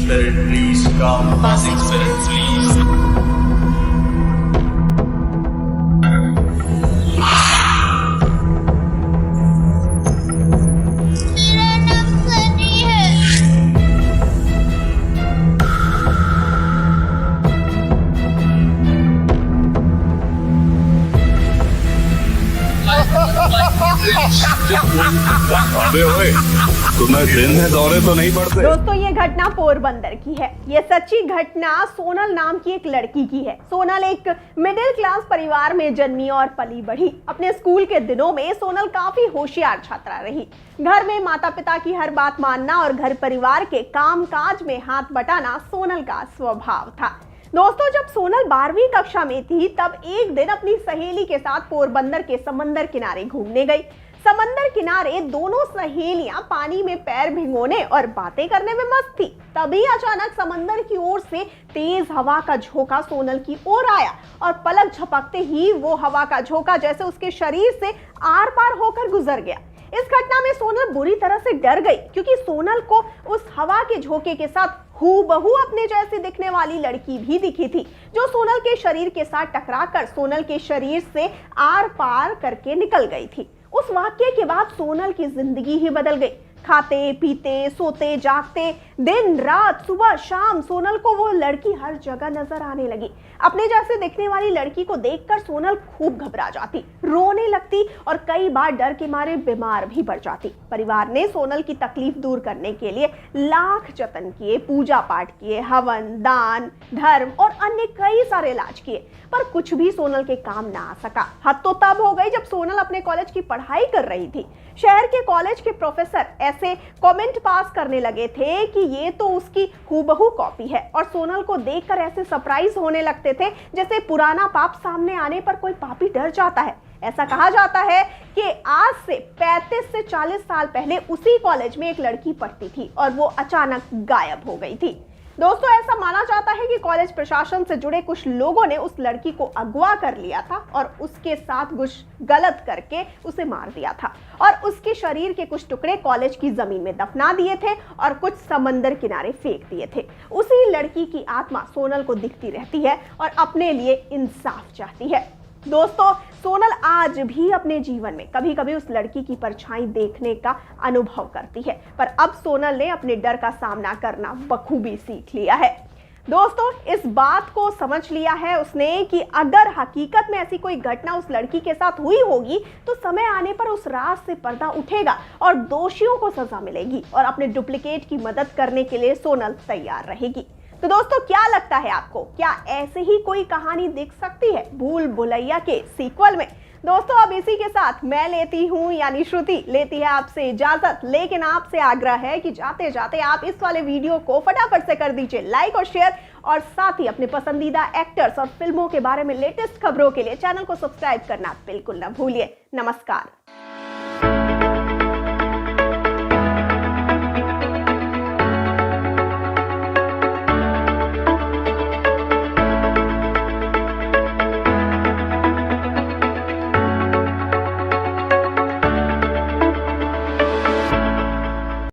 spirit, please come. Passing spirit, please. मेरा नाम सनी है। अबे ओए, तुम्हें दिन में दौरे तो नहीं पड़ते? दोस्तों ये घटना पोरबंदर की है। ये सच्ची घटना सोनल नाम की एक लड़की की है। सोनल एक मिडिल क्लास परिवार में जन्मी और पली बढ़ी। अपने स्कूल के दिनों में सोनल काफी होशियार छात्रा रही। घर में माता पिता की हर बात मानना और घर परिवार के काम काज में हाथ बटाना सोनल का स्वभाव था। दोस्तों जब सोनल 12वीं कक्षा में थी तब एक दिन अपनी सहेली के साथ पोरबंदर के समंदर किनारे घूमने गई। समंदर किनारे दोनों सहेलियां पानी में पैर भिगोने और बातें करने में मस्त थी। तभी अचानक समंदर की ओर से तेज हवा का झोंका सोनल की ओर आया और पलक झपकते ही वो हवा का झोंका जैसे उसके शरीर से आर पार होकर गुजर गया। इस घटना में सोनल बुरी तरह से डर गई क्योंकि सोनल को उस हवा के झोंके के साथ हूबहू अपने जैसी दिखने वाली लड़की भी दिखी थी जो सोनल के शरीर के साथ टकराकर सोनल के शरीर से आर पार करके निकल गई थी। उस वाक्य के बाद सोनल की जिंदगी ही बदल गई। खाते पीते सोते जागते दिन रात सुबह शाम सोनल को वो लड़की हर जगह नजर आने लगी। अपने जैसे दिखने वाली लड़की को देखकर सोनल खूब घबरा जाती, रोने लगती और कई बार डर के मारे बीमार भी पड़ जाती। परिवार ने सोनल की तकलीफ दूर करने के लिए लाख जतन किए, पूजा पाठ किए, हवन दान धर्म और अन्य कई सारे इलाज किए, पर कुछ भी सोनल के काम ना आ सका। हद तो तब हो गई जब सोनल अपने कॉलेज की पढ़ाई कर रही थी। शहर के कॉलेज के प्रोफेसर ऐसे कमेंट पास करने लगे थे कि ये तो उसकी हूबहू कॉपी है और सोनल को देखकर ऐसे सरप्राइज होने लगते थे जैसे पुराना पाप सामने आने पर कोई पापी डर जाता है। ऐसा कहा जाता है कि आज से 35 से 40 साल पहले उसी कॉलेज में एक लड़की पढ़ती थी और वो अचानक गायब हो गई थी। दोस्तों ऐसा माना जाता है कि कॉलेज प्रशासन से जुड़े कुछ लोगों ने उस लड़की को अगवा कर लिया था और उसके साथ कुछ गलत करके उसे मार दिया था और उसके शरीर के कुछ टुकड़े कॉलेज की जमीन में दफना दिए थे और कुछ समंदर किनारे फेंक दिए थे। उसी लड़की की आत्मा सोनल को दिखती रहती है और अपने लिए इंसाफ चाहती है। दोस्तों सोनल आज भी अपने जीवन में कभी कभी उस लड़की की परछाई देखने का अनुभव करती है, पर अब सोनल ने अपने डर का सामना करना बखूबी सीख लिया है। दोस्तों इस बात को समझ लिया है उसने कि अगर हकीकत में ऐसी कोई घटना उस लड़की के साथ हुई होगी तो समय आने पर उस राज से पर्दा उठेगा और दोषियों को सजा मिलेगी और अपने डुप्लीकेट की मदद करने के लिए सोनल तैयार रहेगी। तो दोस्तों क्या लगता है आपको, क्या ऐसे ही कोई कहानी दिख सकती है भूल भुलैया के सीक्वल में? दोस्तों अब इसी के साथ मैं लेती हूँ यानी श्रुति लेती है आपसे इजाजत, लेकिन आपसे आग्रह है कि जाते जाते आप इस वाले वीडियो को फटाफट से कर दीजिए लाइक और शेयर और साथ ही अपने पसंदीदा एक्टर्स और फिल्मों के बारे में लेटेस्ट खबरों के लिए चैनल को सब्सक्राइब करना बिल्कुल ना भूलिए। नमस्कार।